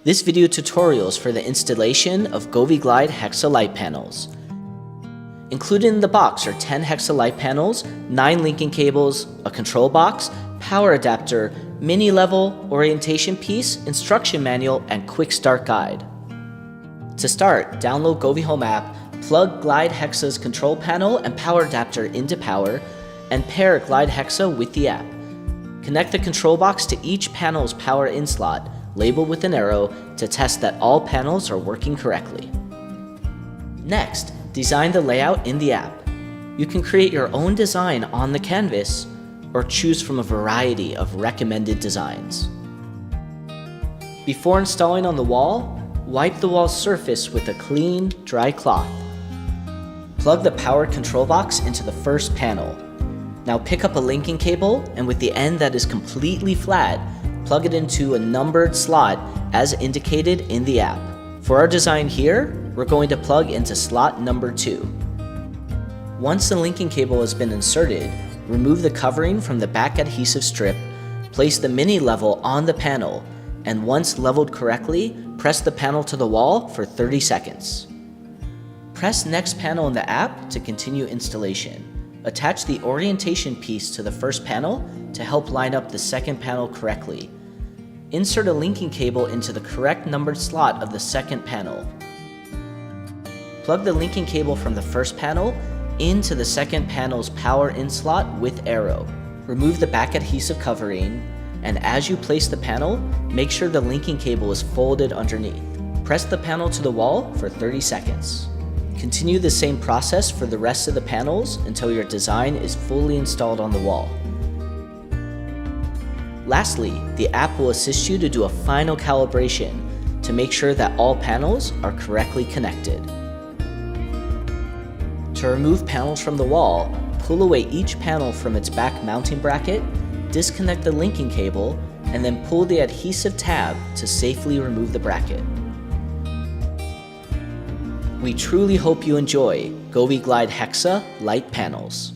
This video tutorial is for the installation of Govee Glide Hexa light panels. Included in the box are 10 Hexa light panels, 9 linking cables, a control box, power adapter, mini level, orientation piece, instruction manual, and quick start guide. To start, download Govee Home app, plug Glide Hexa's control panel and power adapter into power, and pair Glide Hexa with the app. Connect the control box to each panel's power in slot, labeled with an arrow, to test that all panels are working correctly. Next, design the layout in the app. You can create your own design on the canvas or choose from a variety of recommended designs. Before installing on the wall, wipe the wall surface with a clean, dry cloth. Plug the power control box into the first panel. Now pick up a linking cable and with the end that is completely flat, plug it into a numbered slot as indicated in the app. For our design here, we're going to plug into slot number 2. Once the linking cable has been inserted, remove the covering from the back adhesive strip, place the mini level on the panel, and once leveled correctly, press the panel to the wall for 30 seconds. Press next panel in the app to continue installation. Attach the orientation piece to the first panel to help line up the second panel correctly. Insert a linking cable into the correct numbered slot of the second panel. Plug the linking cable from the first panel into the second panel's power in slot with arrow. Remove the back adhesive covering, and as you place the panel, make sure the linking cable is folded underneath. Press the panel to the wall for 30 seconds. Continue the same process for the rest of the panels until your design is fully installed on the wall. Lastly, the app will assist you to do a final calibration to make sure that all panels are correctly connected. To remove panels from the wall, pull away each panel from its back mounting bracket, disconnect the linking cable, and then pull the adhesive tab to safely remove the bracket. We truly hope you enjoy Govee Glide Hexa light panels.